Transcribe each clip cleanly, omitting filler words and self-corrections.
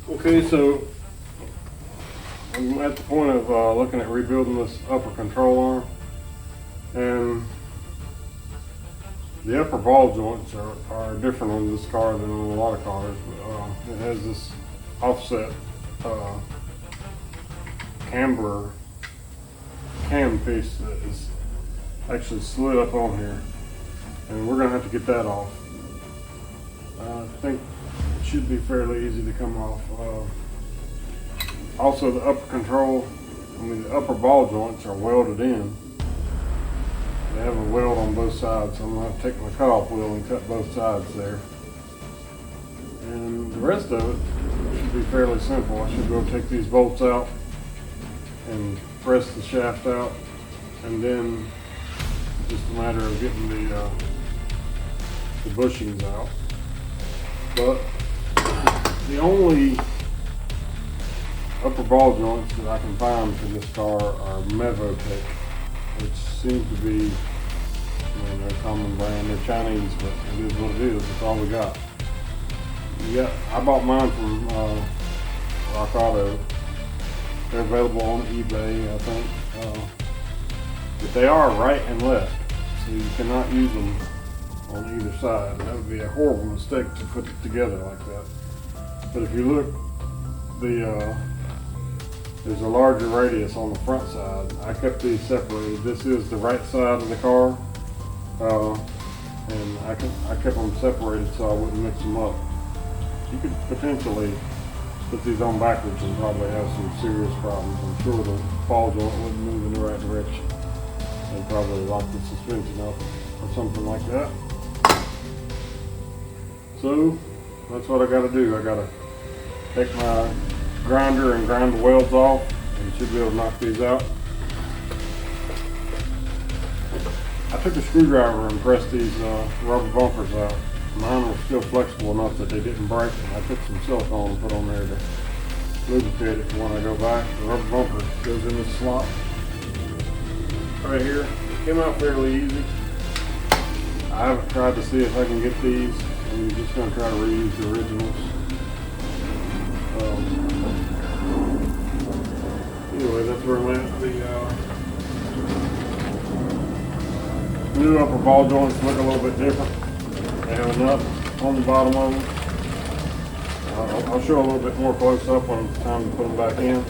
Okay, so I'm at the point of looking at rebuilding this upper control arm, and the upper ball joints are different on this car than on a lot of cars. It has this offset camber cam piece that is actually slid up on here, and we're gonna have to get that off. I think it should be fairly easy to come off. Also, the upper control, the upper ball joints are welded in. They have a weld on both sides, so I'm gonna have to take my cutoff wheel and cut both sides there. And the rest of it should be fairly simple. I should go take these bolts out and press the shaft out, and then it's just a matter of getting the bushings out. But the only upper ball joints that I can find for this car are Mevotech, which seems to be, they're a common brand. They're Chinese, but it is what it is. It's all we got. I bought mine from Rock Auto. They're available on eBay, I think. But they are right and left, so you cannot use them on either side. That would be a horrible mistake to put it together like that. But if you look, there's a larger radius on the front side. I kept these separated. This is the right side of the car, and I kept them separated so I wouldn't mix them up. You could potentially put these on backwards and probably have some serious problems. I'm sure the ball joint wouldn't move in the right direction. They'd probably lock the suspension up or something like that. So that's what I got to do. I got to take my grinder and grind the welds off, and should be able to knock these out. I took a screwdriver and pressed these rubber bumpers out. Mine were still flexible enough that they didn't break, and I took some silicone and put on there to lubricate it when I go back. The rubber bumper goes in this slot right here. It came out fairly easy. I haven't tried to see if I can get these. I'm just going to try to reuse the originals. Anyway, that's where I'm at. The new upper ball joints look a little bit different. They have a nut on the bottom of them. I'll show a little bit more close up when it's time to put them back in.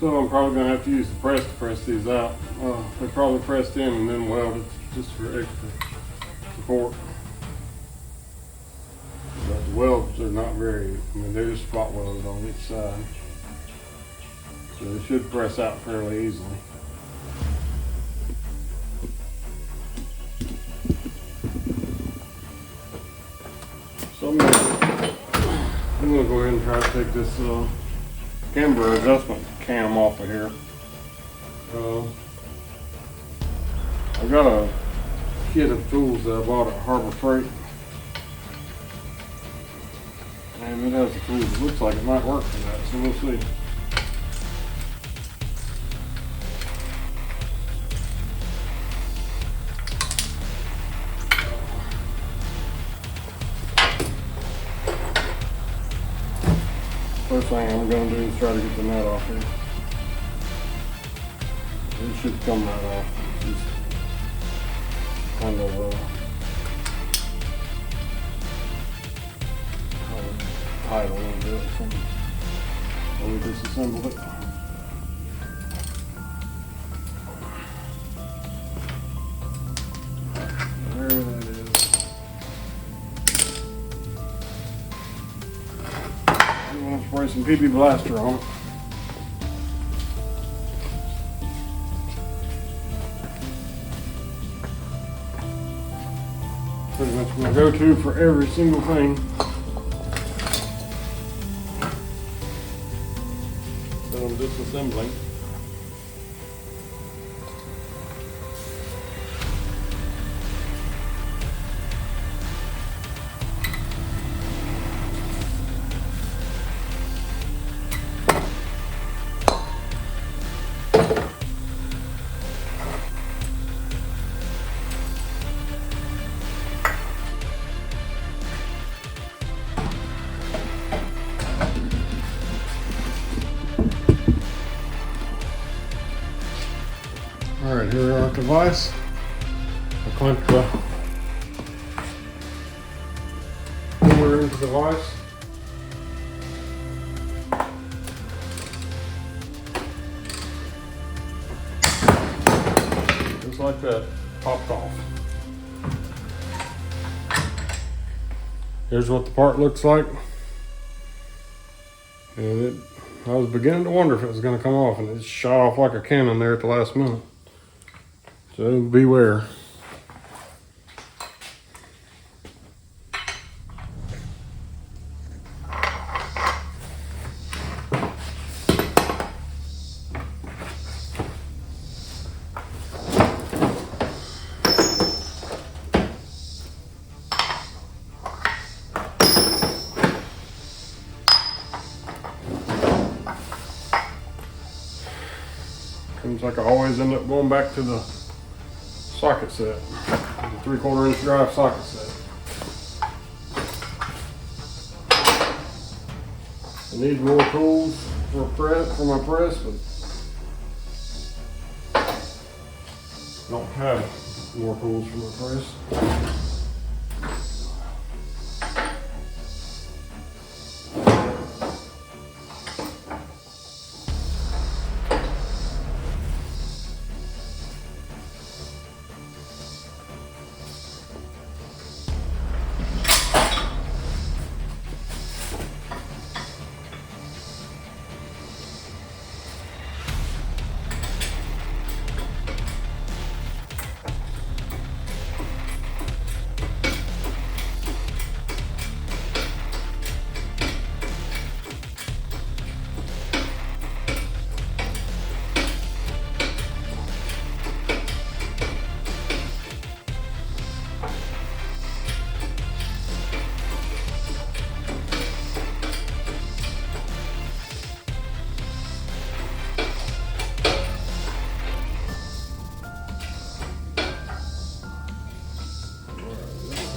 So I'm probably going to have to use the press to press these out. They're probably pressed in and then welded just for extra support. But the welds are not very, they're just spot welded on each side. So it should press out fairly easily. So I'm gonna go ahead and try to take this camber adjustment cam off of here. I've got a kit of tools that I bought at Harbor Freight, and it has the tools. It looks like it might work for that, so we'll see. First thing I'm going to do is try to get the nut off here. It should come right off. Just kind of tight a little bit when we disassembled it. There that is. I'm going to spray some PP Blaster on it. Pretty much my go-to for every single thing that I'm disassembling. Alright, here we are at the vise. I clamped the hammer into the vise. Just like that, popped off. Here's what the part looks like. And I was beginning to wonder if it was going to come off, and it shot off like a cannon there at the last minute. So beware. Seems like I always end up going back to the socket set, the 3/4 inch drive socket set. I need more tools for my press, but don't have more tools for my press.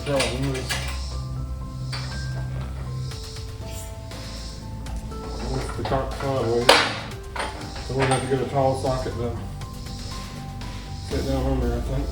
Problem is, once the cock sideways, so we're going to have to get a tall socket to sit down on there, I think.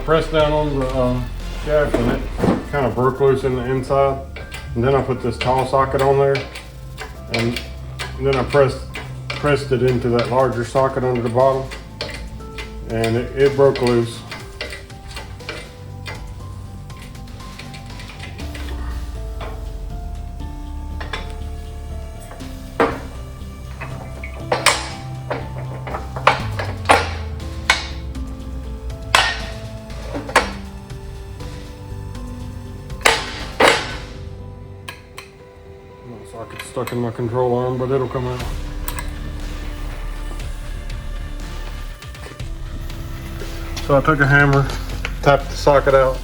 pressed down on the shaft and it kind of broke loose in the inside. And then I put this tall socket on there, and then I pressed it into that larger socket under the bottom, and it broke loose. Socket's stuck in my control arm, but it'll come out. So I took a hammer, tapped the socket out,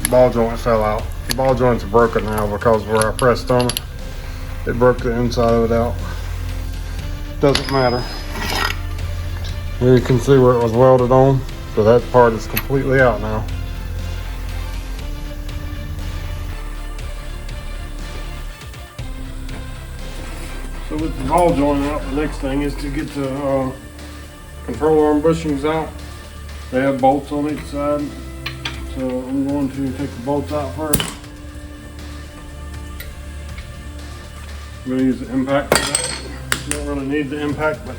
the ball joint fell out. The ball joint's broken now because where I pressed on it, it broke the inside of it out. Doesn't matter. Here you can see where it was welded on, so that part is completely out now. So with the ball joint out, the next thing is to get the control arm bushings out. They have bolts on each side, so I'm going to take the bolts out first. I'm going to use the impact for that. You don't really need the impact, but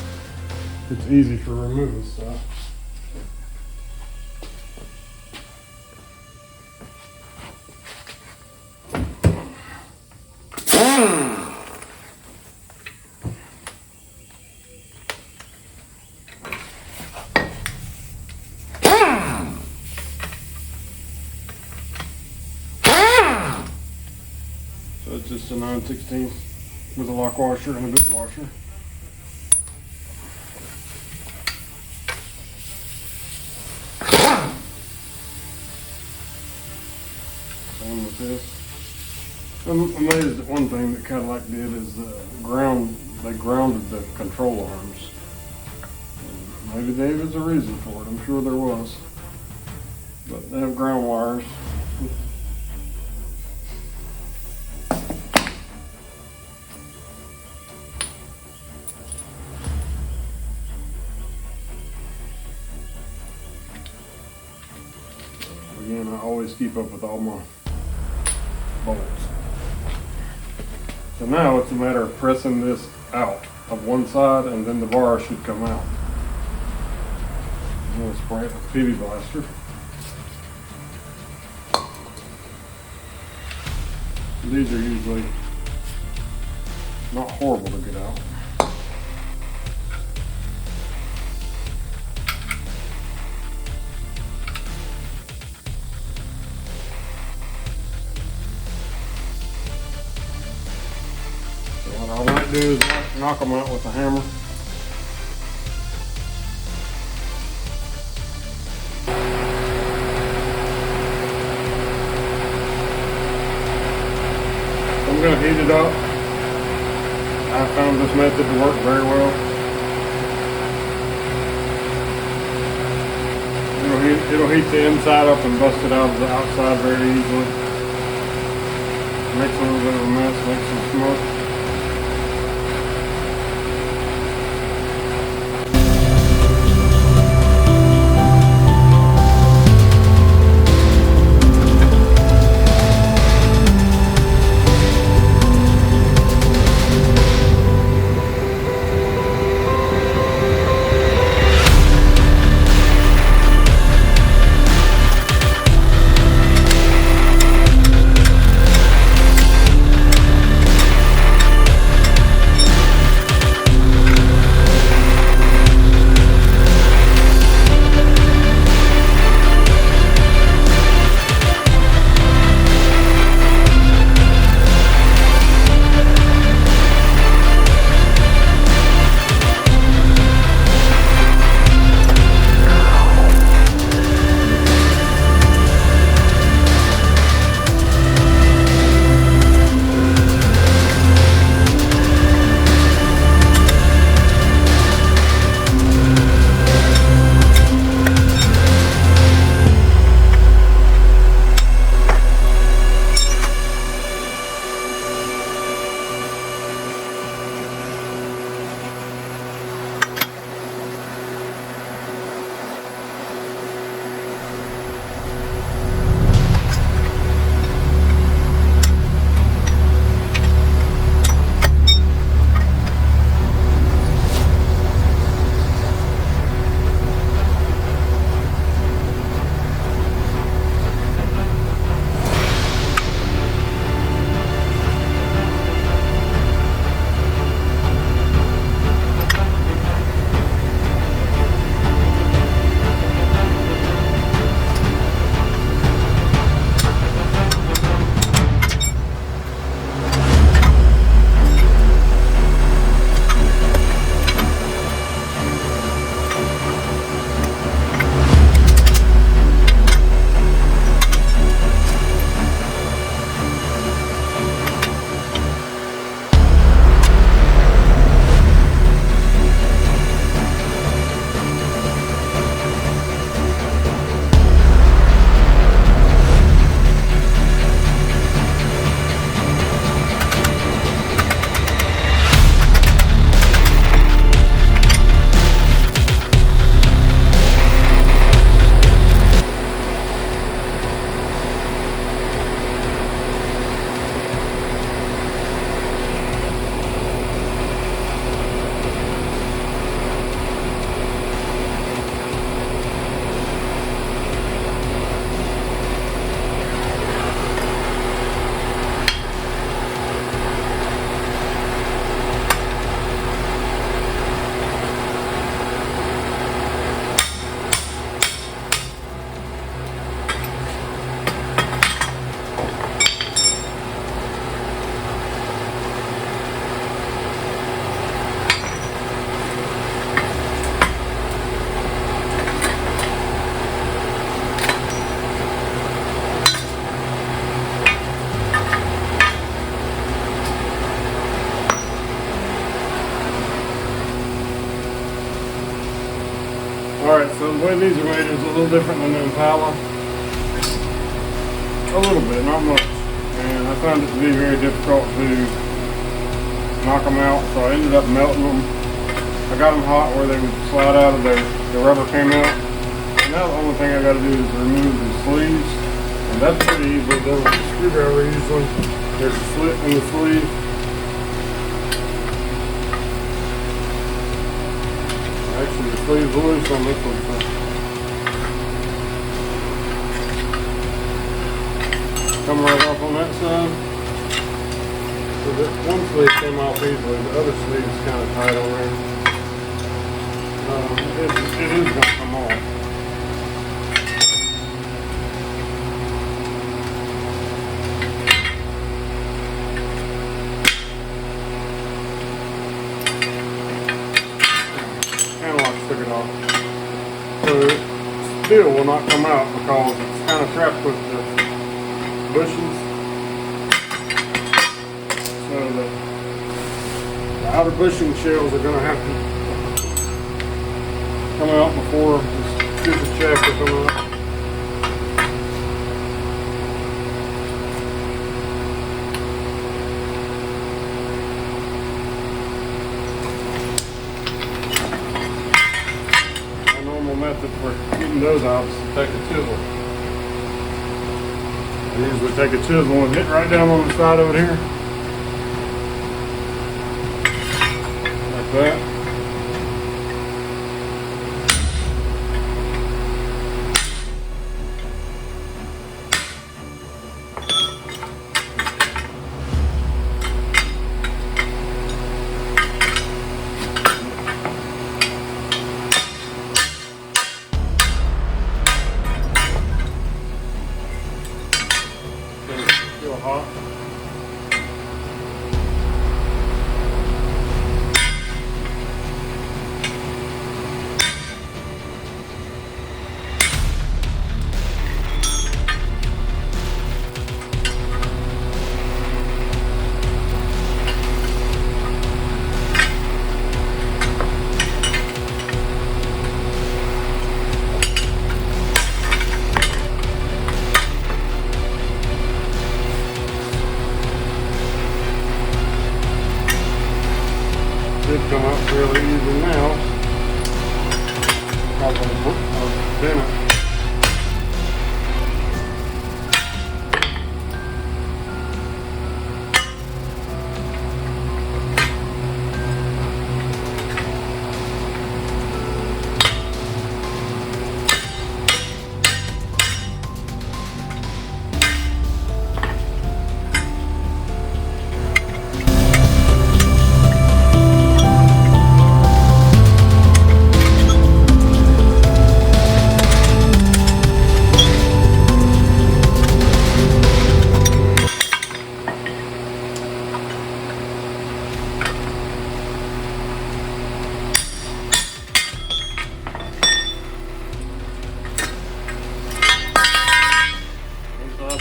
it's easy for removing stuff. So it's just a 9/16 with a lock washer and a bit washer. Same with this. I'm amazed at one thing that Cadillac did is they grounded the control arms. Maybe there was a reason for it, I'm sure there was. But they have ground wires. Again, I always keep up with all my bolts. So now it's a matter of pressing this out of one side and then the bar should come out. I'm going to spray it with a PB blaster. These are usually not horrible to get out. What I might do is knock them out with a hammer. I'm going to heat it up. I found this method to work very well. It'll heat the inside up and bust it out of the outside very easily. Makes a little bit of a mess, makes some smoke. Alright, so the way these are made is a little different than the Impala. A little bit, not much. And I found it to be very difficult to knock them out, so I ended up melting them. I got them hot where they would slide out of the rubber came out. And now the only thing I got to do is remove the sleeves. And that's pretty easily done with a screwdriver usually. There's a slit in the sleeve. Actually, the sleeve's loose on this one. So. Come right off on that side. So that one sleeve came off easily, the other sleeve's kind of tight on there. It is going to come off. Took it off. So it still will not come out because it's kind of trapped with the bushings. So the outer bushing shells are going to have to come out before this stupid shaft will come out. Method for getting those out is to take a chisel. I usually take a chisel and hit right down on the side over here. Like that. Hot. Come up really easy now because I've done it.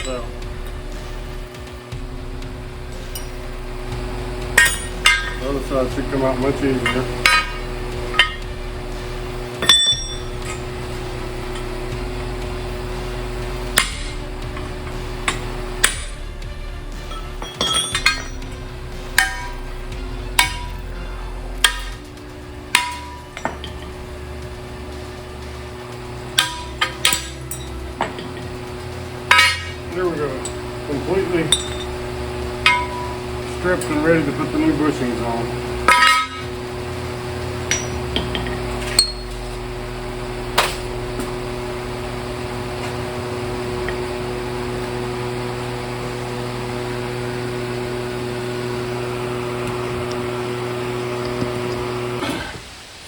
So the other side should come out much easier. There we go, completely stripped and ready to put the new bushings on.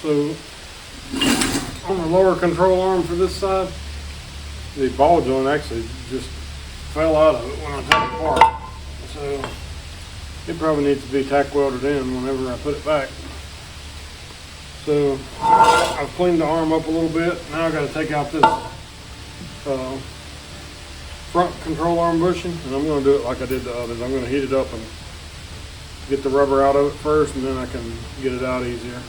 So on the lower control arm for this side, the ball joint actually just fell out of it when I took it apart. So it probably needs to be tack welded in whenever I put it back. So I've cleaned the arm up a little bit. Now I got to take out this front control arm bushing, and I'm going to do it like I did the others. I'm going to heat it up and get the rubber out of it first, and then I can get it out easier.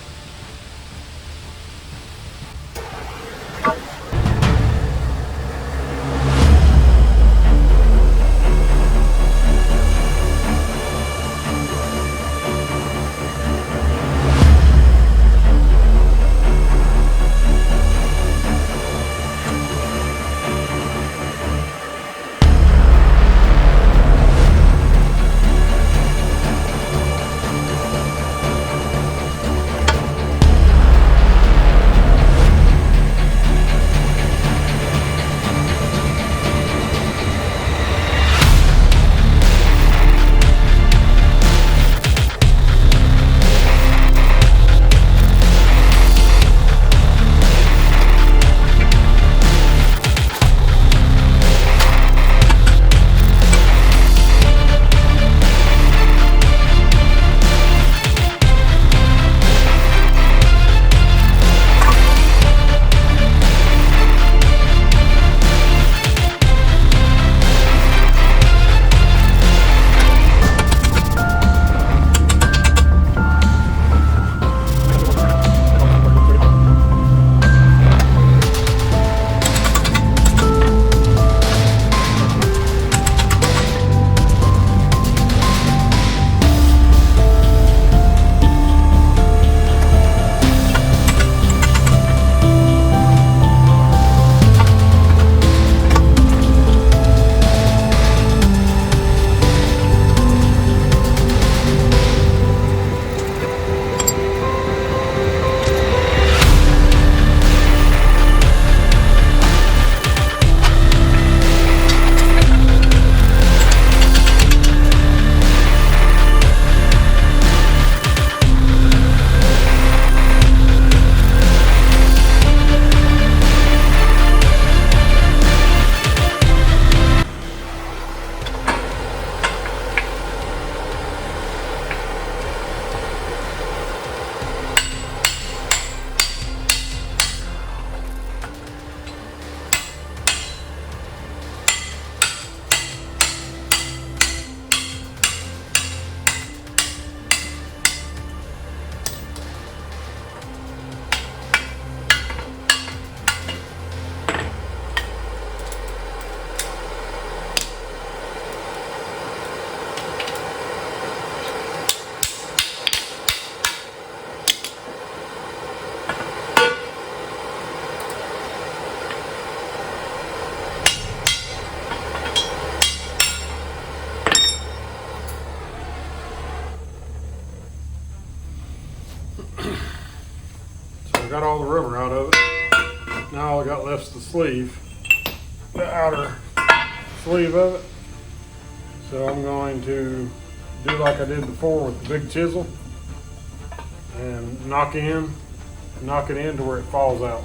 I got all the rubber out of it. Now all I got left is the sleeve, the outer sleeve of it. So I'm going to do like I did before with the big chisel and knock it in to where it falls out.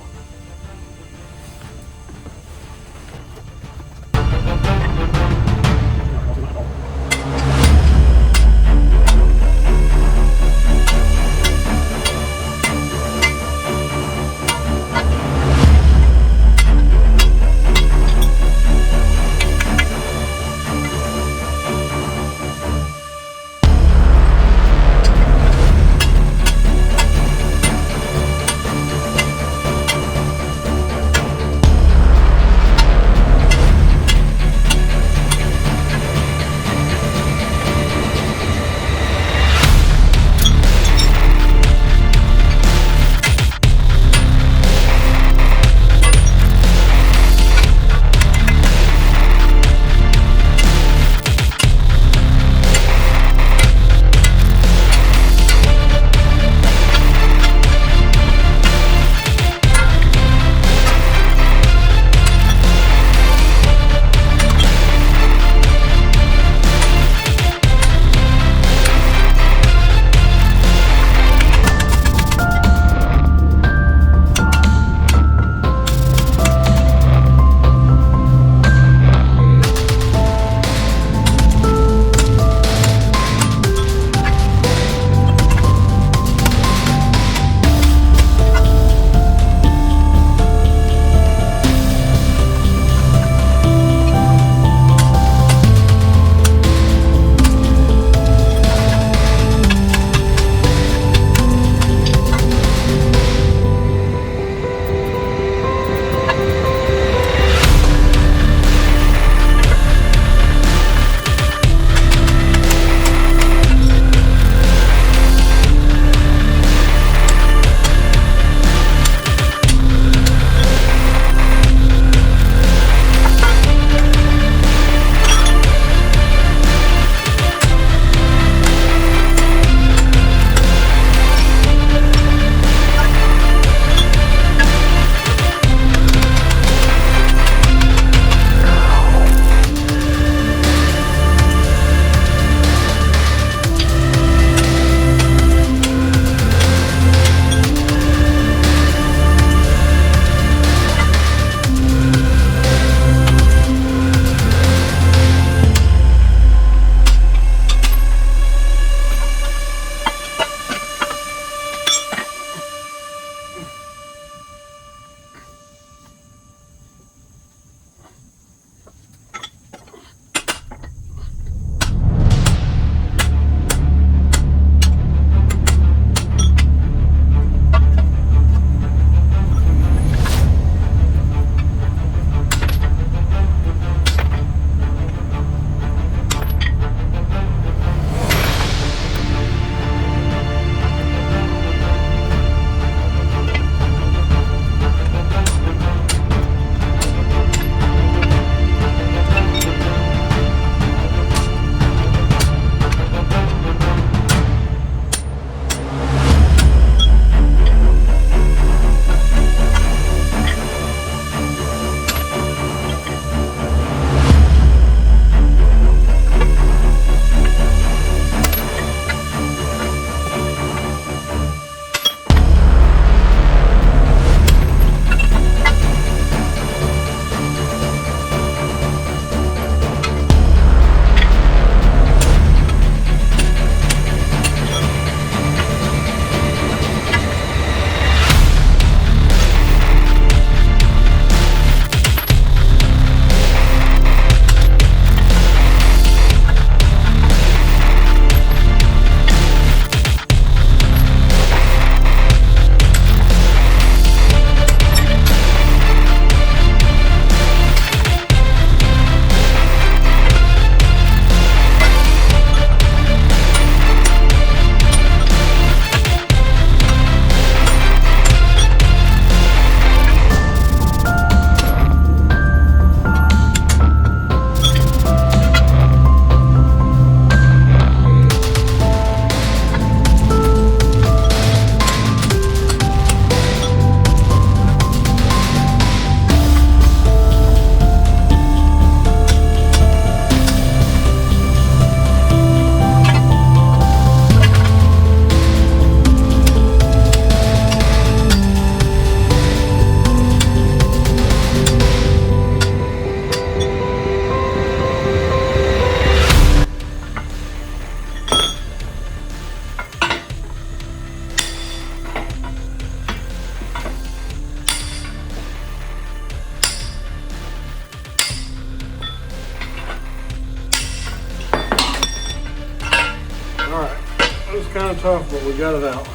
tough, but we got it out.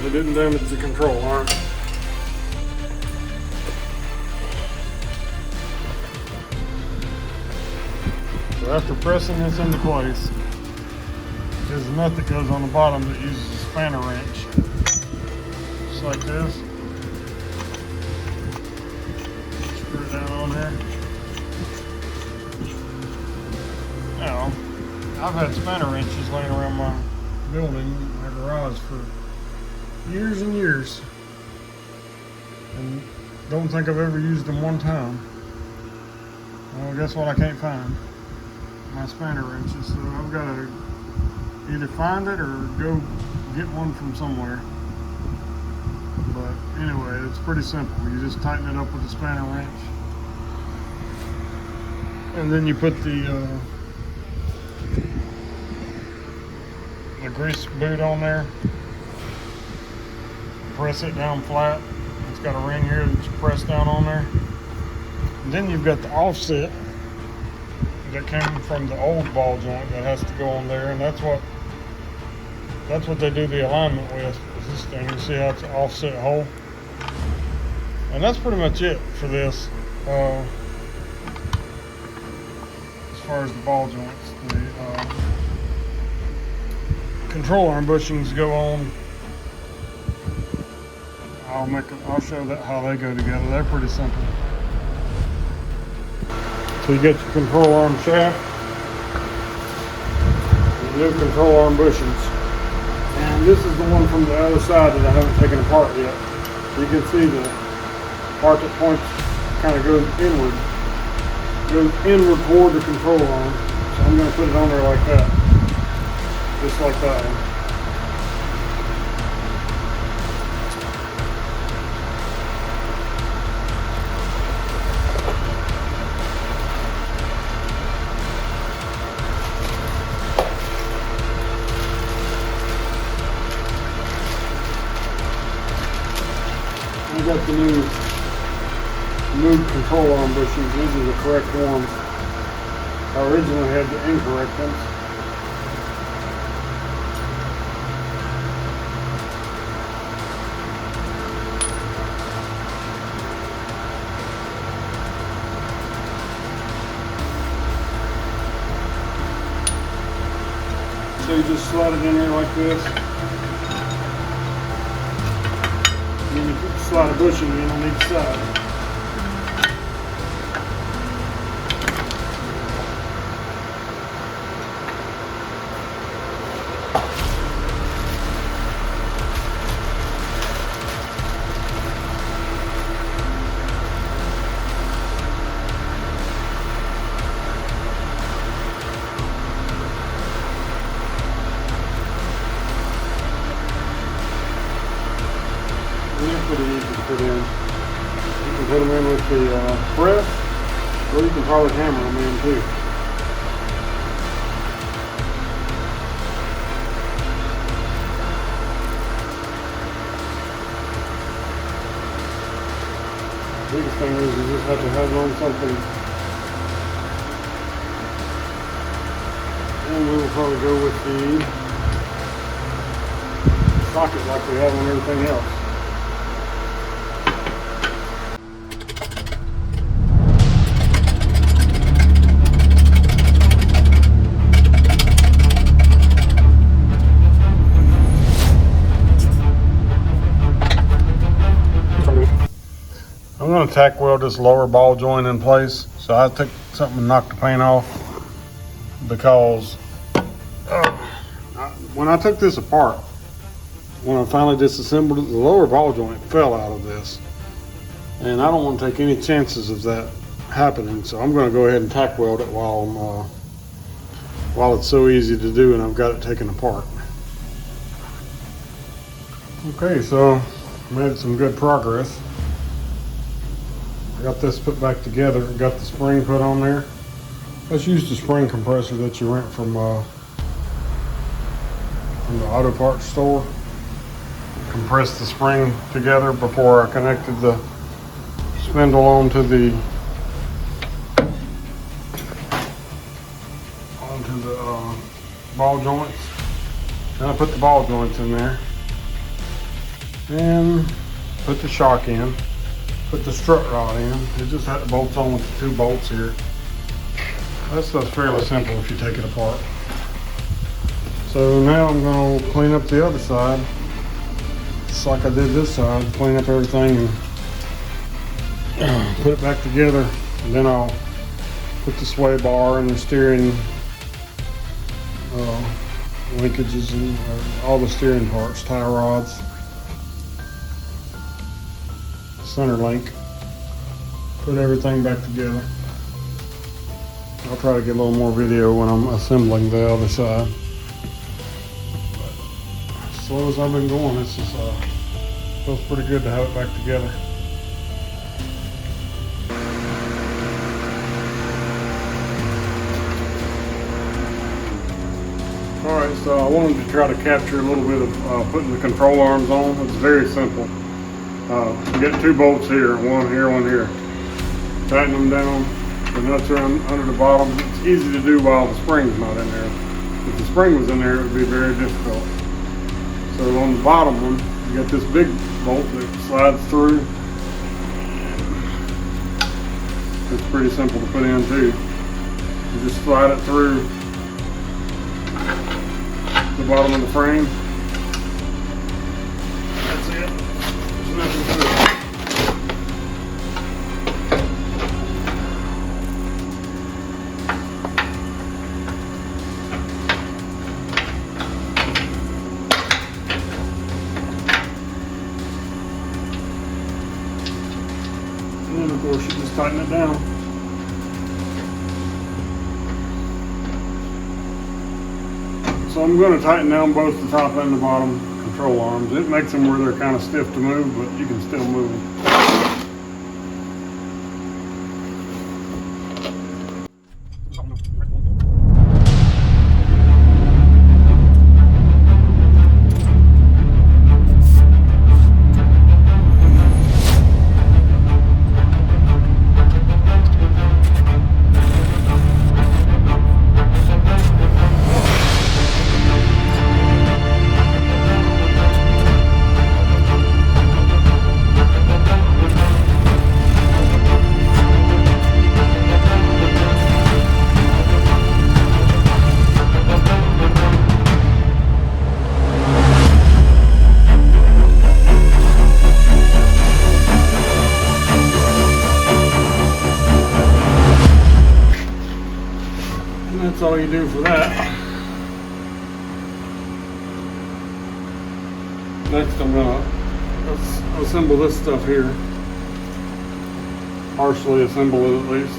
It didn't damage the control arm. So after pressing this into place, there's a nut that goes on the bottom that uses a spanner wrench. Just like this. Screw it down on there. Now, I've had spanner wrenches laying around my building, my garage, for years and years, and don't think I've ever used them one time. Well, guess what I can't find? My spanner wrenches, so I've got to either find it or go get one from somewhere. But anyway, it's pretty simple. You just tighten it up with a spanner wrench, and then you put the grease boot on there. Press it down flat. It's got a ring here that you press down on there. And then you've got the offset that came from the old ball joint that has to go on there, and that's what they do the alignment with, is this thing. You see how it's an offset hole? And that's pretty much it for this. As far as the ball joints, the control arm bushings go on. I'll show that how they go together. They're pretty simple. So you get your control arm shaft, your new control arm bushings. And this is the one from the other side that I haven't taken apart yet. You can see the part that points kind of goes inward toward the control arm. So I'm going to put it on there like that, just like that one. I got the new control arm bushings. These are the correct ones. I originally had the incorrect ones. So you just slide it in there like this. And then you slide a bushing in on each side. Pretty easy to put in. You can put them in with the press, or you can probably hammer them in too. The biggest thing is you just have to have it on something. And we will probably go with the socket like we have on everything else. I'm going to tack weld this lower ball joint in place. So I took something and knocked the paint off because when I took this apart, when I finally disassembled it, the lower ball joint fell out of this. And I don't want to take any chances of that happening. So I'm going to go ahead and tack weld it while it's so easy to do and I've got it taken apart. Okay, so made some good progress. Got this put back together, got the spring put on there. Let's use the spring compressor that you rent from the auto parts store. Compress the spring together before I connected the spindle onto the ball joints. And I put the ball joints in there. And put the shock in. Put the strut rod in. It just had the bolts on with the 2 bolts here. That stuff's fairly simple if you take it apart. So now I'm going to clean up the other side, just like I did this side. Clean up everything and put it back together. And then I'll put the sway bar and the steering linkages and all the steering parts, tie rods, center link. Put everything back together. I'll try to get a little more video when I'm assembling the other side. But as slow as I've been going, this is feels pretty good to have it back together. Alright, so I wanted to try to capture a little bit of putting the control arms on. It's very simple. You get 2 bolts here, one here. Tighten them down. The nuts are under the bottom. It's easy to do while the spring's not in there. If the spring was in there, it would be very difficult. So on the bottom one, you got this big bolt that slides through. It's pretty simple to put in too. You just slide it through the bottom of the frame. That's it. There's nothing to it. And then of course you just tighten it down. So I'm going to tighten down both the top and the bottom control arms. It makes them where they're kind of stiff to move, but you can still move them. That's all you do for that. Next I'm gonna assemble this stuff here. Partially assemble it at least.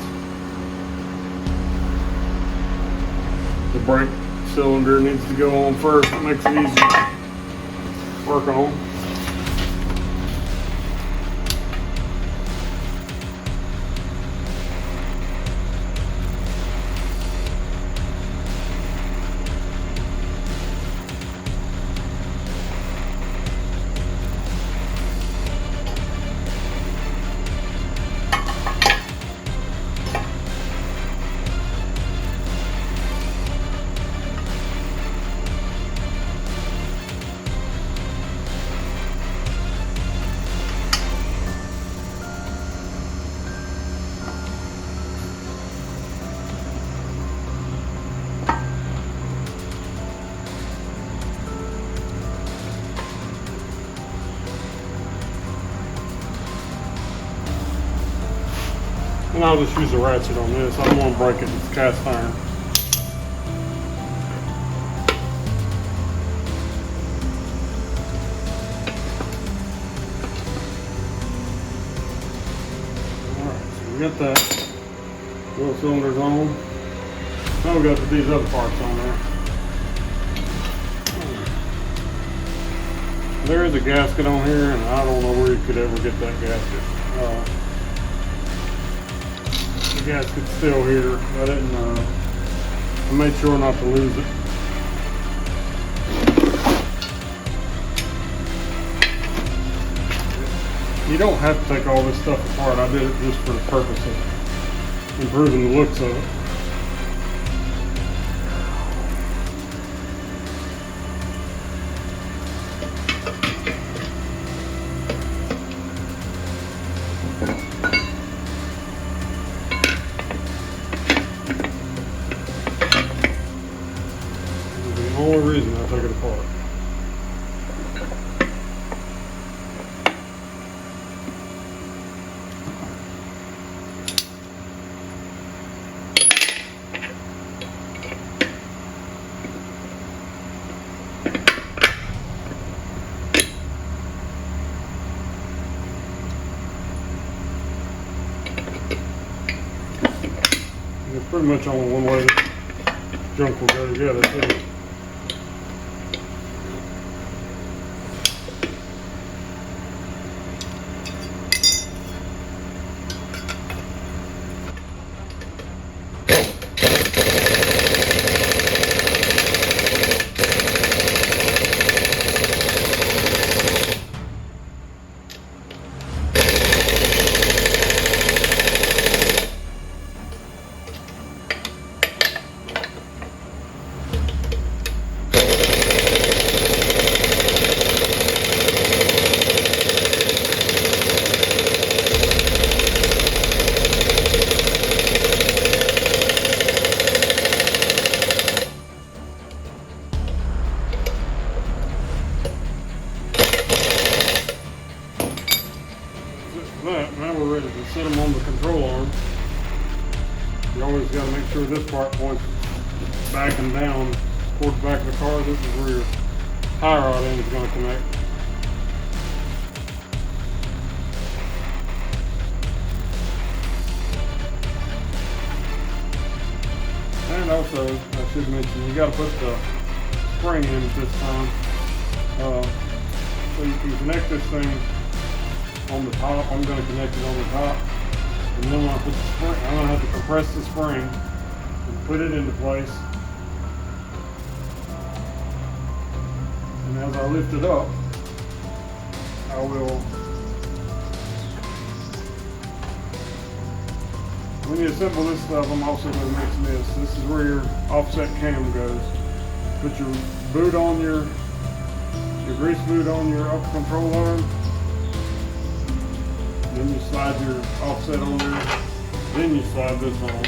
The brake cylinder needs to go on first. It makes it easy to work on. And I'll just use a ratchet on this. I don't want to break it. It's cast iron. Alright, so we got that. Little cylinders on. Now we got to put these other parts on there. There is a gasket on here, and I don't know where you could ever get that gasket. The gasket's still here. I didn't. I made sure not to lose it. You don't have to take all this stuff apart. I did it just for the purpose of improving the looks of it. only reason I took it apart. There's pretty much only one way that junk will go together too. Now we're ready to set them on the control arm. You always got to make sure this part points back and down toward the back of the car. This is where your tie rod end is going to connect. And also, I should mention, you got to put the spring in at this time. So you can connect this thing on the top. I'm going to connect it on the top, and then when I put the spring, I'm going to have to compress the spring and put it into place. And as I lift it up, I will, when you assemble this stuff, I'm also going to mention this. This is where your offset cam goes. Put your boot on your grease boot on your upper control arm. Then you slide your offset on there. Then you slide this on.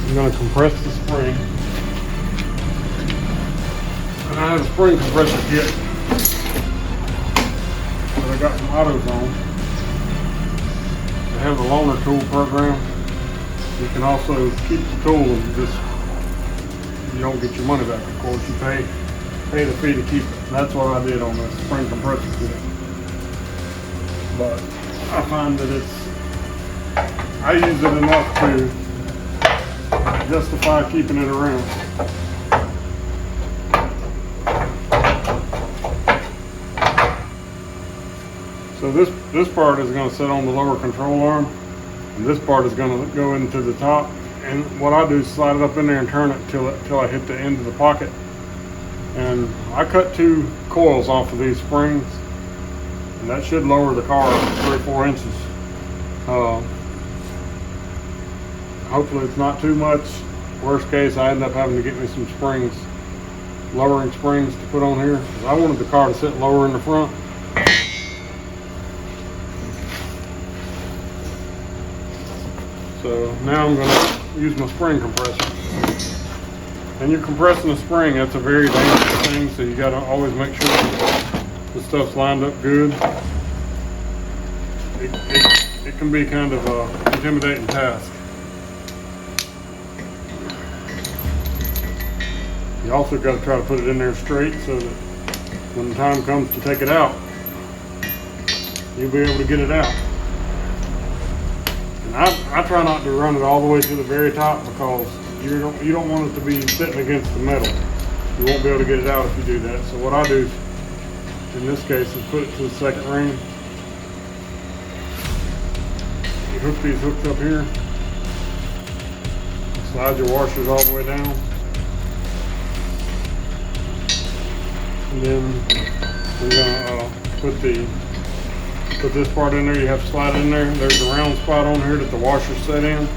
I'm going to compress the spring. And I have a spring compressor kit that I got from AutoZone. They have the loaner tool program. You can also keep the tool and just, you don't get your money back, of course. You pay the fee to keep it. And that's what I did on the spring compressor kit. But I find that I use it enough to justify keeping it around. So this part is going to sit on the lower control arm, and this part is going to go into the top. And what I do is slide it up in there and turn it till I hit the end of the pocket. And I cut 2 coils off of these springs, and that should lower the car 3 or 4 inches. Hopefully it's not too much. Worst case, I end up having to get me some springs, lowering springs to put on here. I wanted the car to sit lower in the front. So now I'm going to use my spring compressor. And you're compressing the spring, that's a very dangerous thing, so you got to always make sure the stuff's lined up good. It can be kind of an intimidating task. You also got to try to put it in there straight so that when the time comes to take it out, you'll be able to get it out. And I try not to run it all the way to the very top, because you don't want it to be sitting against the metal. You won't be able to get it out if you do that. So what I do in this case is put it to the second ring. You hook these hooks up here. Slide your washers all the way down. And then we're gonna put this part in there. You have to slide in there. There's a round spot on here that the washer's set in.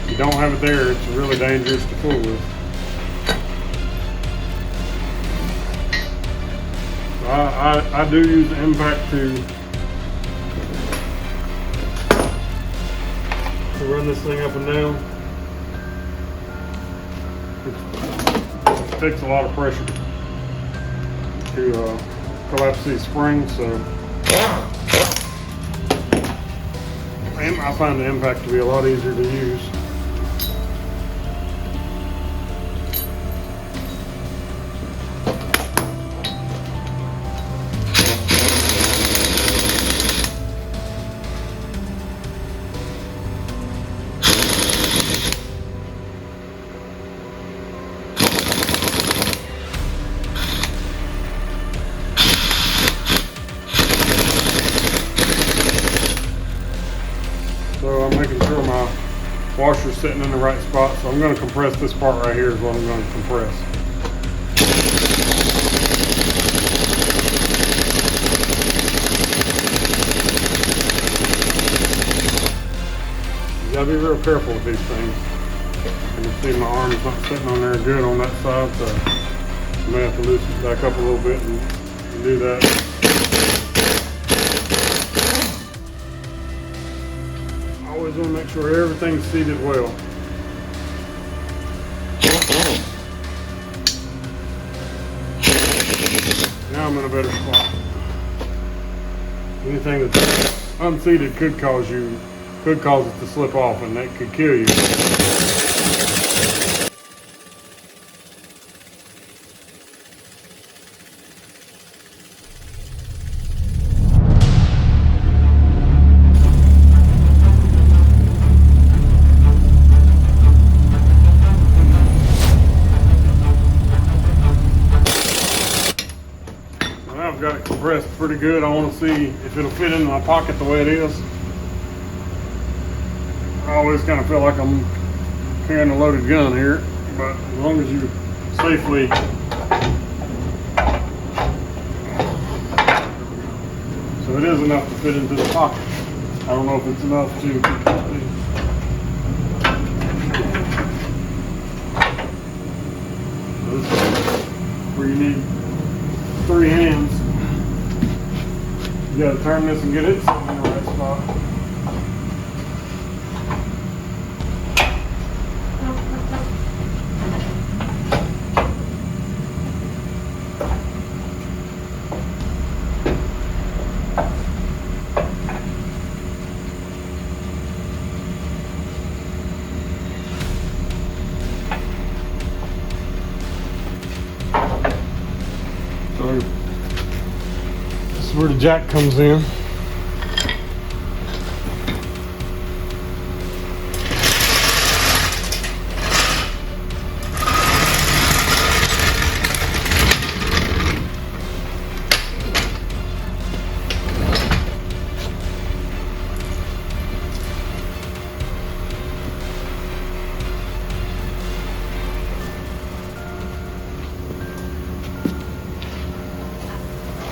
If you don't have it there, it's really dangerous to fool with. I do use the impact to run this thing up and down. It takes a lot of pressure to collapse these springs, so and I find the impact to be a lot easier to use. So I'm making sure my washer's sitting in the right spot. So I'm going to compress this part right here is what I'm going to compress. You gotta be real careful with these things. You can see my arm's not sitting on there good on that side, so I may have to loosen it back up a little bit and do that. Always want to make sure everything's seated well. Now I'm in a better spot. Anything that's unseated could cause it to slip off, and that could kill you. I've got it compressed pretty good. I want to see if it'll fit in my pocket the way it is. I always kind of feel like I'm carrying a loaded gun here, but as long as you safely so it is enough to fit into the pocket. I don't know if it's enough to so this is where you need 3 hands. You gotta turn this and get it sitting in the right spot. So this is where the jack comes in.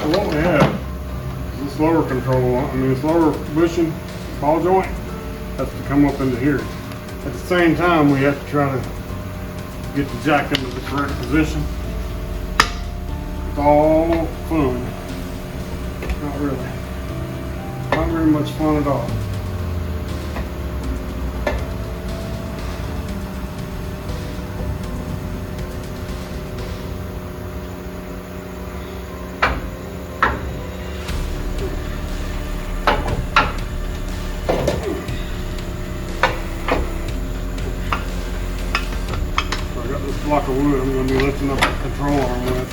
What we have is this lower control, this lower bushing ball joint has to come up into here. At the same time, we have to try to get the jack into the correct position. It's all fun. Not really. Not very much fun at all. Block of wood I'm going to be lifting up the control arm with,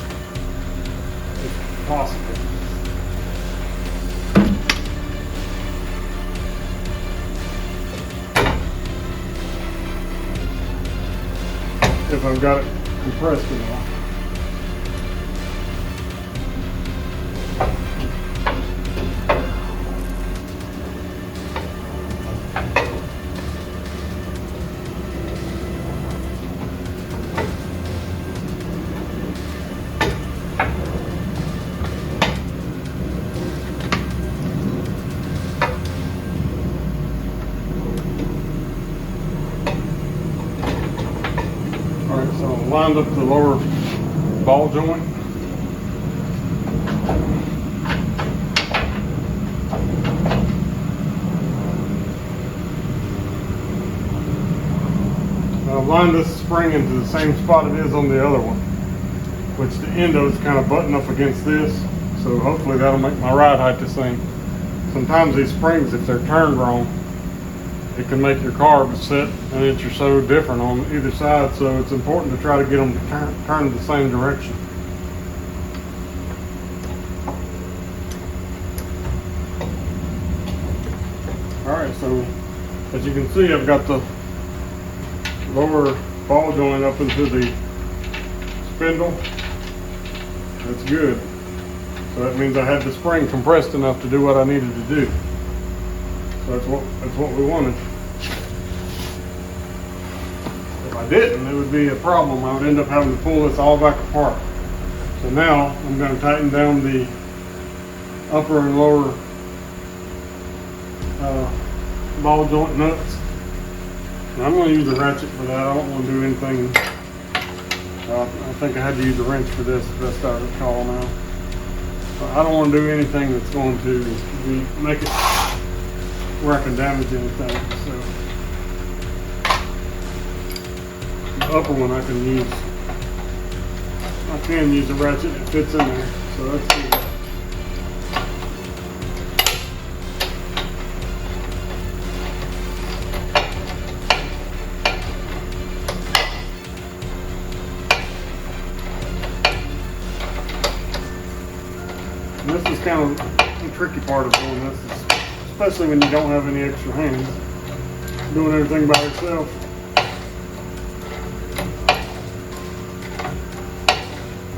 if possible. If I've got it compressed enough. lined up the lower ball joint. I've lined this spring into the same spot it is on the other one, which the end of it's kind of buttoned up against this, so hopefully that'll make my ride height the same. Sometimes these springs, if they're turned wrong, it can make your car sit an inch or so different on either side, so it's important to try to get them to turn the same direction. Alright, so as you can see, I've got the lower ball joint up into the spindle. That's good. So that means I had the spring compressed enough to do what I needed to do. So that's what we wanted. If I didn't, it would be a problem. I would end up having to pull this all back apart. So now I'm going to tighten down the upper and lower ball joint nuts. And I'm going to use a ratchet for that. I don't want to do anything. I think I had to use a wrench for this, best I recall now. But I don't want to do anything that's going to make it where I can damage anything. So the upper one I can use a ratchet. It fits in there, so that's good. And this is kind of the tricky part of doing this, especially when you don't have any extra hands, doing everything by yourself.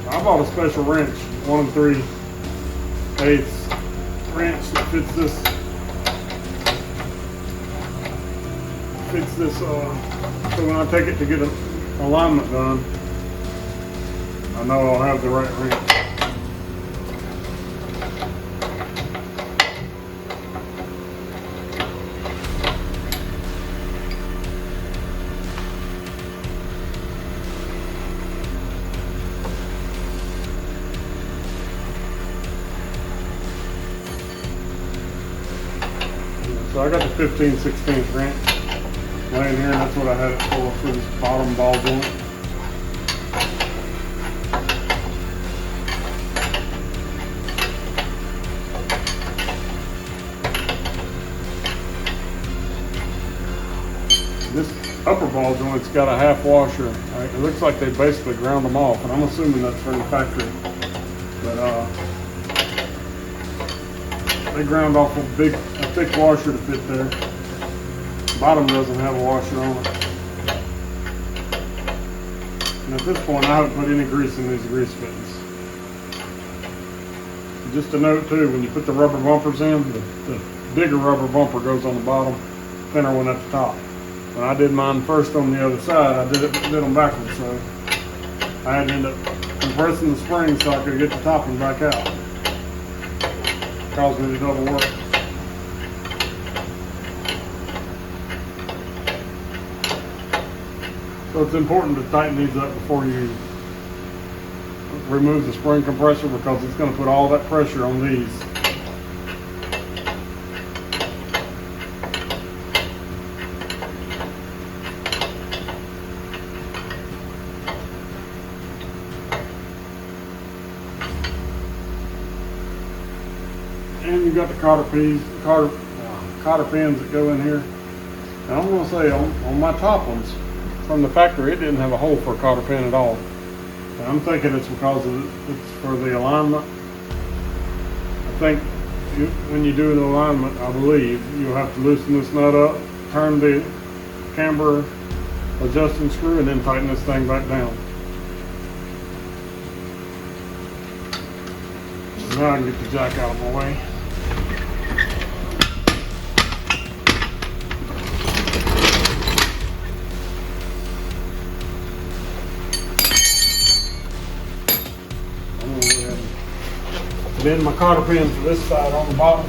I bought a special wrench, 1 3/8 wrench that fits this. So when I take it to get an alignment done, I know I'll have the right wrench. So I got the 15/16 wrench laying here, and that's what I had it for this bottom ball joint. This upper ball joint's got a half washer. It looks like they basically ground them off, and I'm assuming that's from the factory. But they ground off a thick washer to fit there. The bottom doesn't have a washer on it. And at this point, I haven't put any grease in these grease fittings. Just a note too, when you put the rubber bumpers in, the bigger rubber bumper goes on the bottom, thinner one at the top. When I did mine first on the other side, I did them backwards, so I had to end up compressing the spring so I could get the top one back out. Caused me to double work. So it's important to tighten these up before you remove the spring compressor, because it's going to put all that pressure on these. And you got the cotter pins that go in here. And I'm going to say on my top ones from the factory, it didn't have a hole for a cotter pin at all. And I'm thinking it's because it's for the alignment. I think when you do the alignment, I believe you'll have to loosen this nut up, turn the camber adjusting screw, and then tighten this thing back down. So now I can get the jack out of my way. Bend my cotter pin for this side on the bottom.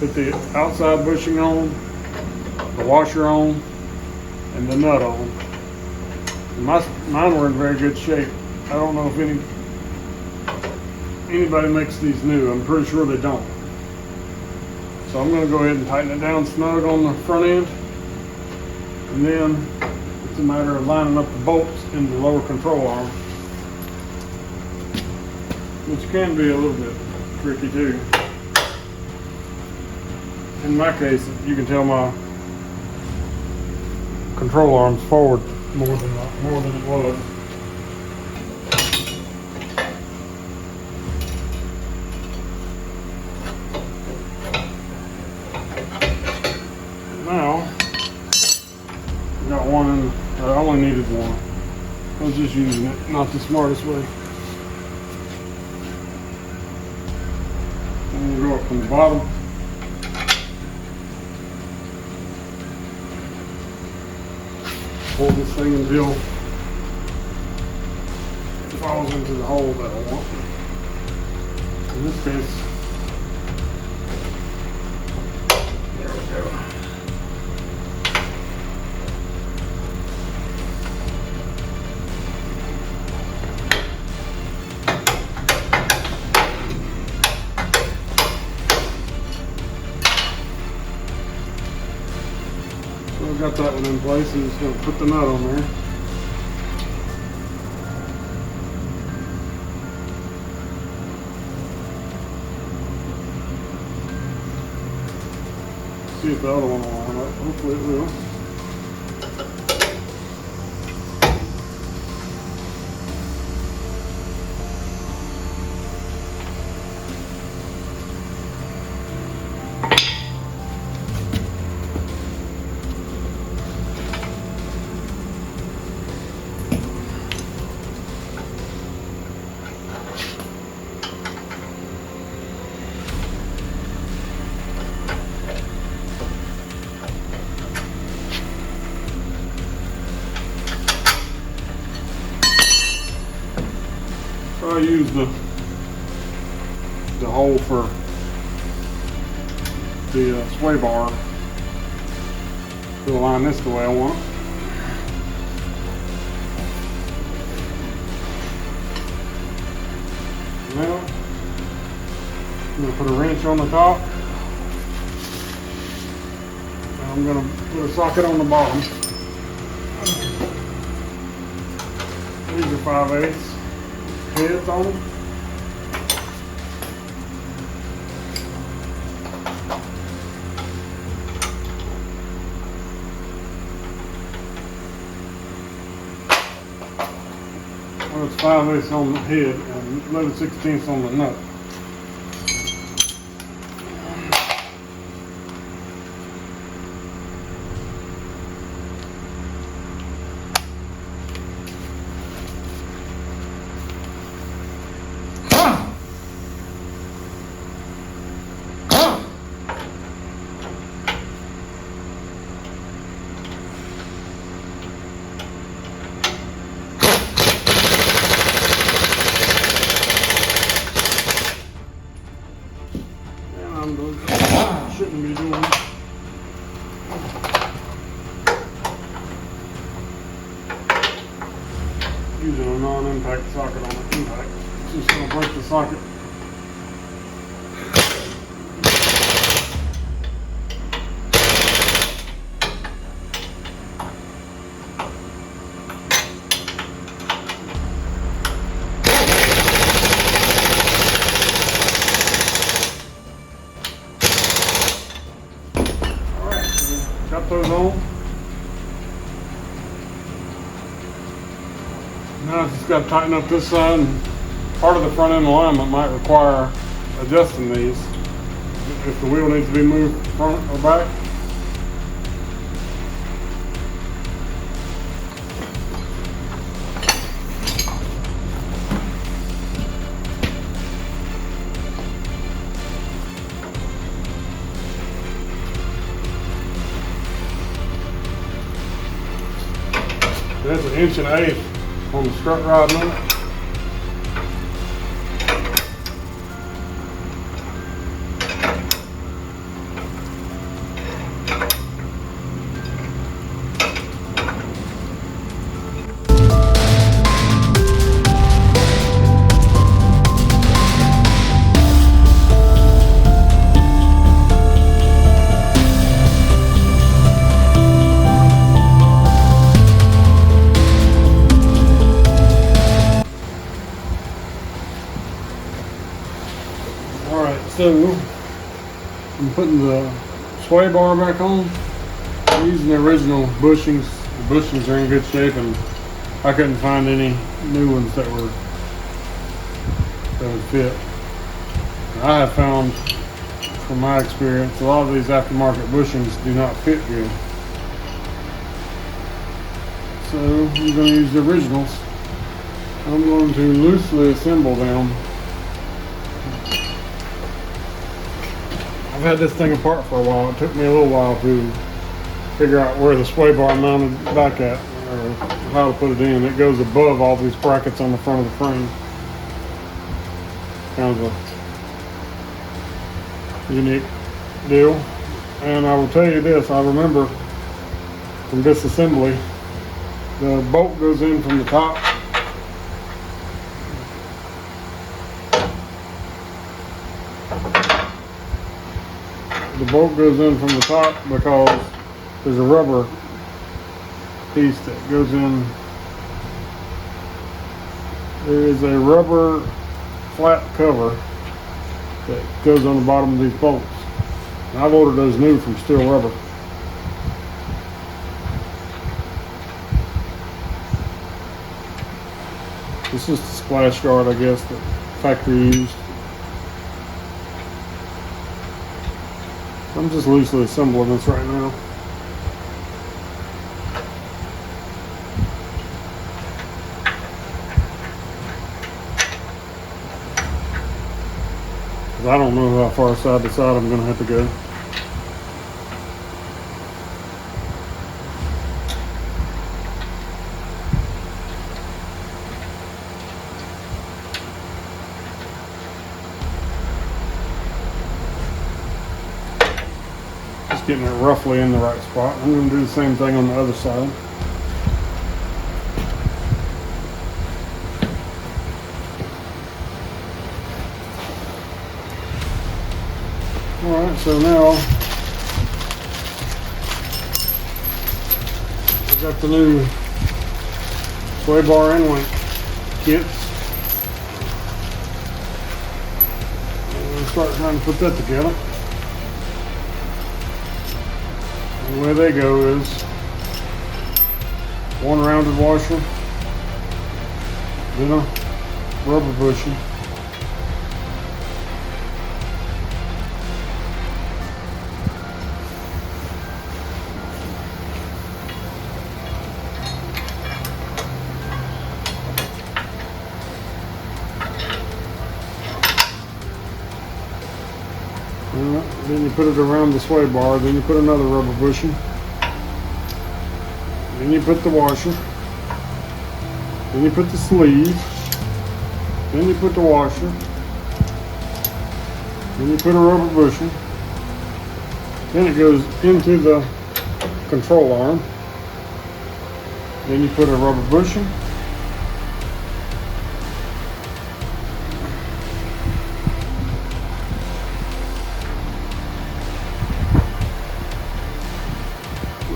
Put the outside bushing on, the washer on, and the nut on. And mine were in very good shape. I don't know if anybody makes these new. I'm pretty sure they don't. So I'm going to go ahead and tighten it down snug on the front end. And then it's a matter of lining up the bolts in the lower control arm, which can be a little bit tricky too. In my case, you can tell my control arm's forward more than it was. Now, I got one in, I only needed one. I was just using it, not the smartest way. I'm gonna go up from the bottom. Hold this thing until it falls into the hole that I want. In this case, there we go. So I've got that one in place, and just going to put the nut on there. See if the other one will line up. Hopefully it will. I use the hole for the sway bar to align this the way I want it. Now I'm going to put a wrench on the top, and I'm going to put a socket on the bottom. These are 5/8 heads on them. Well, it's 5/8 on the head and 11/16 on the nut. Shouldn't be doing it. Using a non-impact socket on the impact. It's just going to break the socket. Got those on. Now I've just got to tighten up this side, and part of the front end alignment might require adjusting these if the wheel needs to be moved front or back. That's 1.8 inches on the strut rod nut. So I'm putting the sway bar back on. I'm using the original bushings. The bushings are in good shape, and I couldn't find any new ones that would fit. I have found, from my experience, a lot of these aftermarket bushings do not fit good. So I'm going to use the originals. I'm going to loosely assemble them. I've had this thing apart for a while. It took me a little while to figure out where the sway bar mounted back at, or how to put it in. It goes above all these brackets on the front of the frame. Kind of a unique deal. And I will tell you this, I remember from Disassembly, the bolt goes in from the top. The bolt goes in from the top because there's a rubber piece that goes in. There is a rubber flat cover that goes on the bottom of these bolts. And I've ordered those new from Steel Rubber. It's just a splash guard, I guess, that factory used. I'm just loosely assembling this right now. I don't know how far side to side I'm going to have to go. Just getting it roughly in the right spot. I'm going to do the same thing on the other side. Alright, so now I've got the new sway bar and link kits. I'm going to start trying to put that together. And the way they go is one rounded washer, then a rubber bushing. Then you put it around the sway bar, then you put another rubber bushing, then you put the washer, then you put the sleeve, then you put the washer, then you put a rubber bushing, then it goes into the control arm, then you put a rubber bushing,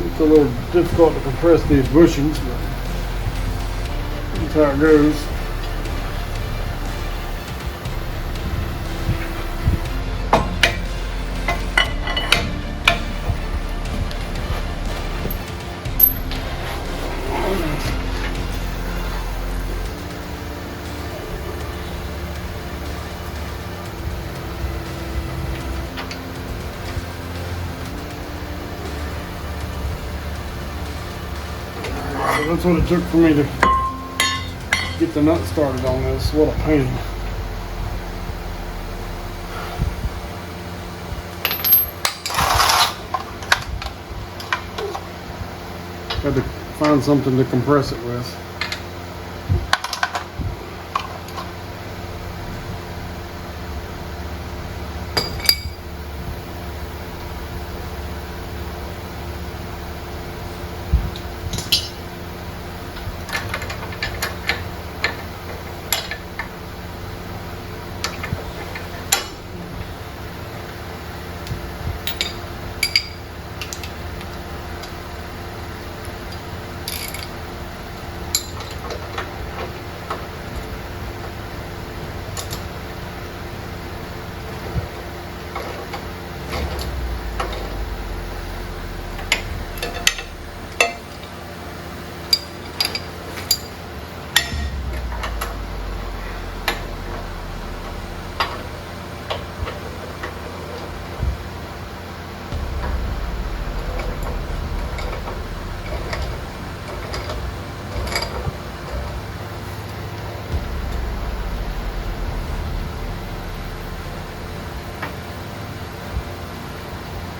it's a little difficult to compress these bushings, but that's how it goes. So that's what it took for me to get the nut started on this. What a pain. Had to find something to compress it with.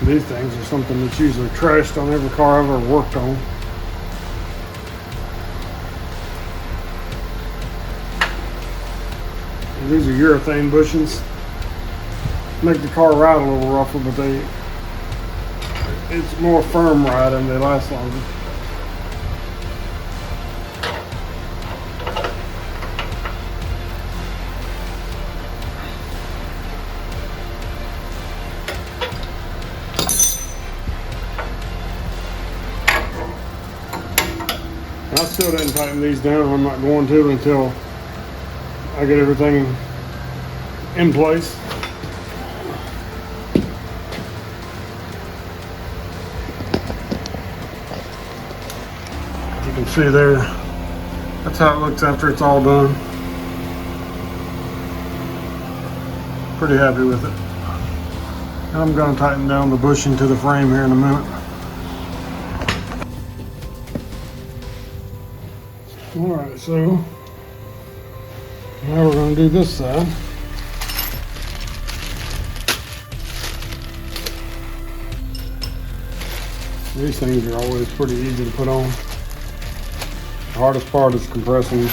These things are something that's usually trashed on every car I've ever worked on. And these are urethane bushings. Make the car ride a little rougher, but it's more firm ride and they last longer. I still didn't tighten these down. I'm not going to until I get everything in place. You can see there, that's how it looks after it's all done. Pretty happy with it. And I'm going to tighten down the bushing to the frame here in a minute. Alright, so now we're going to do this side. These things are always pretty easy to put on. The hardest part is compressing.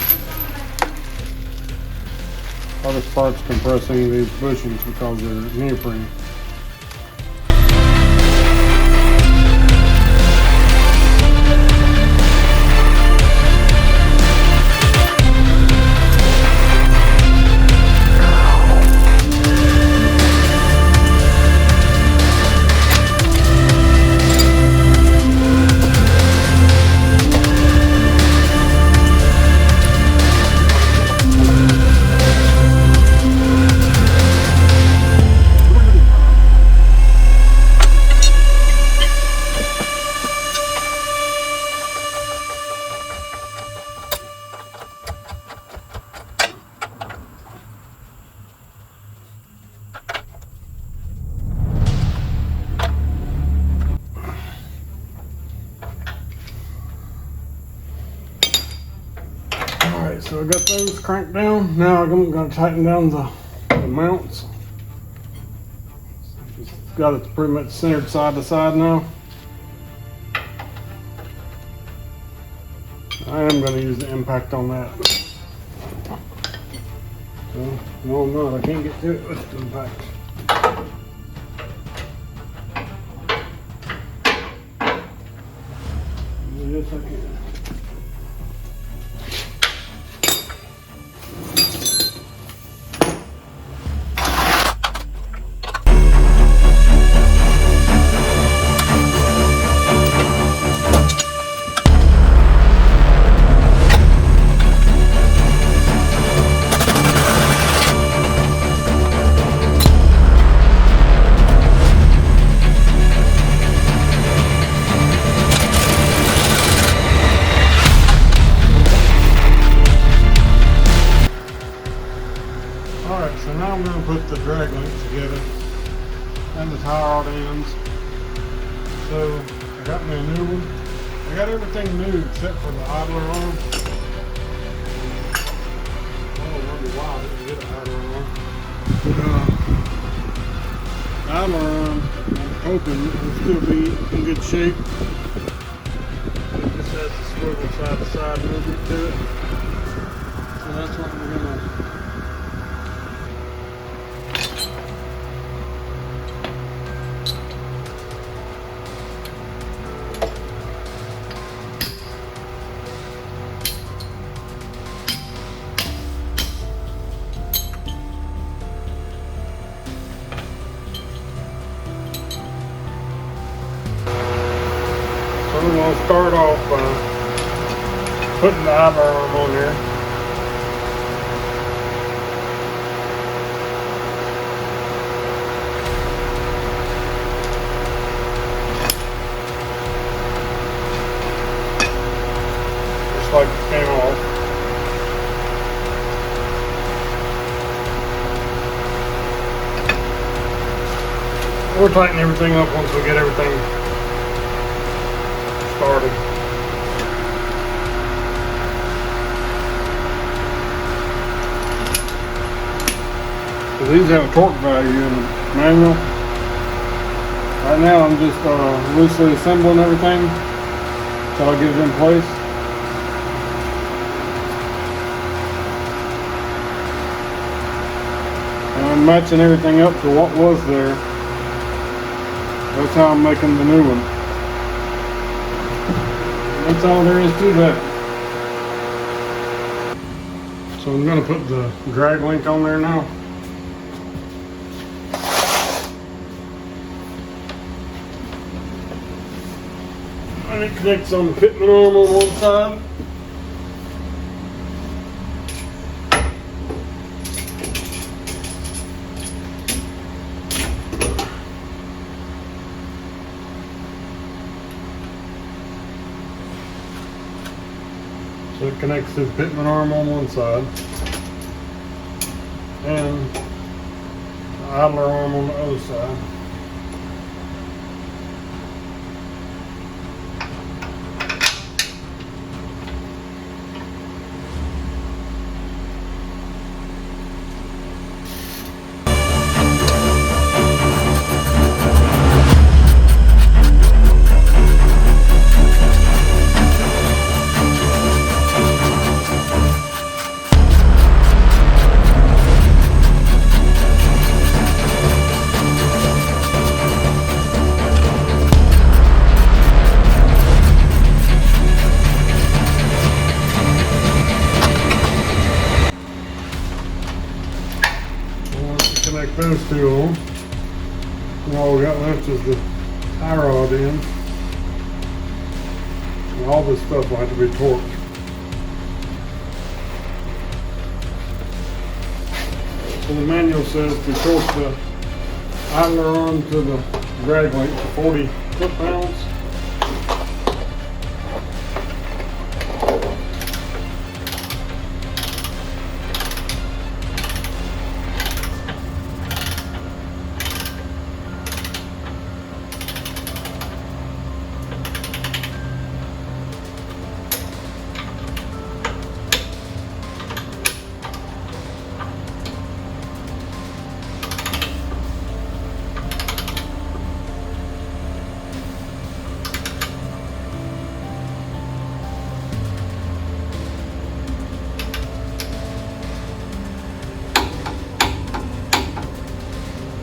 Hardest part's compressing these bushings because they're neoprene. Alright, so I got those cranked down. Now I'm going to tighten down the mounts. It's got it pretty much centered side to side now. I am going to use the impact on that. No, I'm not. I can't get to it with the impact. Yes, I can. Alright, so now I'm going to put the drag links together and the tie rod ends. So I got me a new one. I got everything new except for the idler arm. I don't wonder why I didn't get an idler arm. The idler arm, I'm hoping will still be in good shape. It just has the swivel side to side movement to it. So that's what we're going to we're going to start off by putting the idler arm on there. Just like it came off. We'll tighten everything up once we get everything started. So these have a torque value in the manual. Right now I'm just loosely assembling everything until I get it in place. And I'm matching everything up to what was there. That's how I'm making the new one. That's all there is to that. So I'm going to put the drag link on there now. And it connects on the fitment arm on one side. So it connects to the fitment arm on one side and the idler arm on the other side. Connect those two on. And all we got left is the tie rod in. And all this stuff will have to be torqued. So the manual says to torque the idler arm to the drag link to 40 foot-pounds.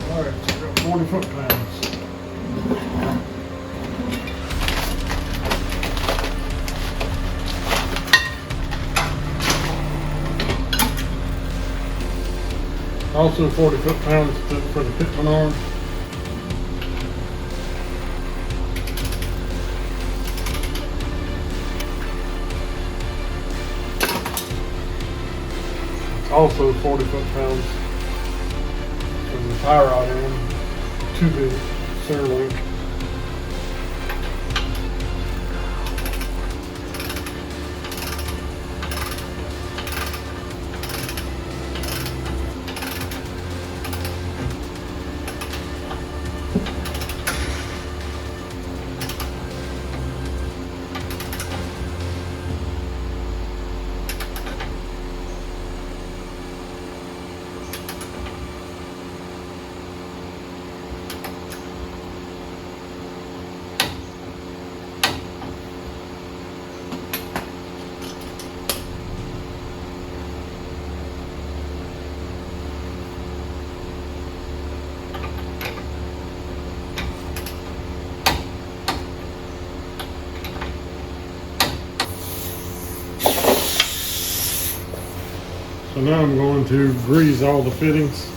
Alright, so we got 40 foot-pounds. Also 40 foot-pounds for the fitment arm. Also 40 foot-pounds for the tie rod end to the center link. So now I'm going to grease all the fittings.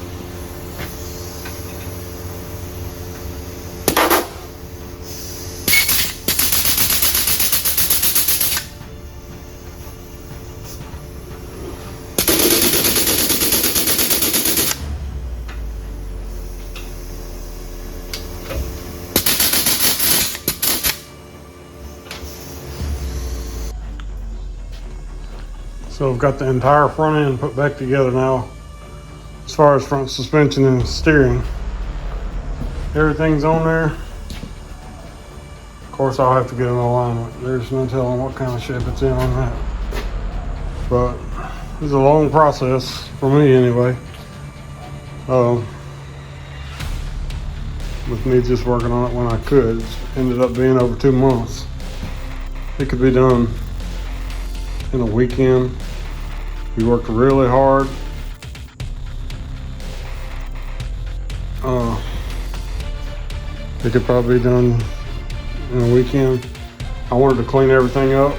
So I've got the entire front end put back together now as far as front suspension and steering. Everything's on there. Of course I'll have to get an alignment. There's no telling what kind of shape it's in on that. But it's a long process for me anyway. with me just working on it when I could. It ended up being over 2 months. It could be done in a weekend. We worked really hard. It could probably be done in a weekend. I wanted to clean everything up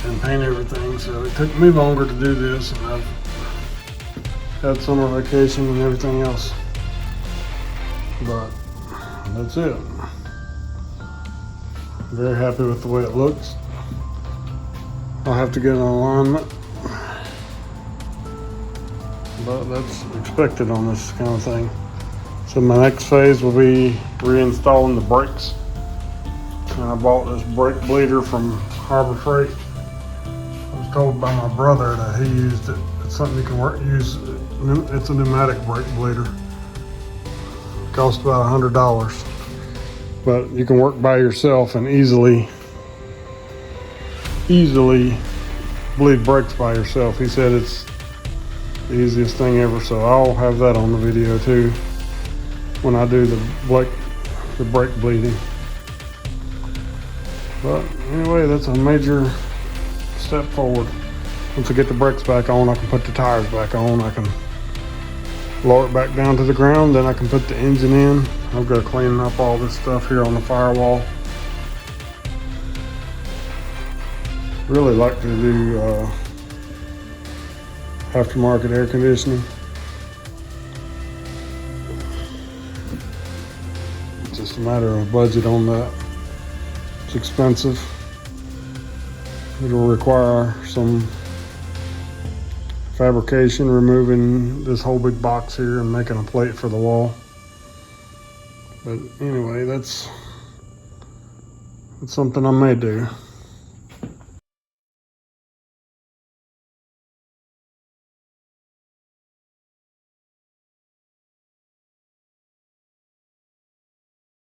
and paint everything, so it took me longer to do this, and I've had summer vacation and everything else. But that's it. Very happy with the way it looks. I'll have to get an alignment, but that's expected on this kind of thing. So my next phase will be reinstalling the brakes. And I bought this brake bleeder from Harbor Freight. I was told by my brother that he used it. It's something you can use. It's a pneumatic brake bleeder. It costs about $100, but you can work by yourself and easily bleed brakes by yourself. He said it's the easiest thing ever, so I'll have that on the video too when I do the brake bleeding. But anyway, that's a major step forward. Once I get the brakes back on, I can put the tires back on. I can lower it back down to the ground, then I can put the engine in. I've got to clean up all this stuff here on the firewall. Really like to do aftermarket air conditioning. It's just a matter of budget on that. It's expensive. It'll require some fabrication, removing this whole big box here and making a plate for the wall. But anyway, that's something I may do.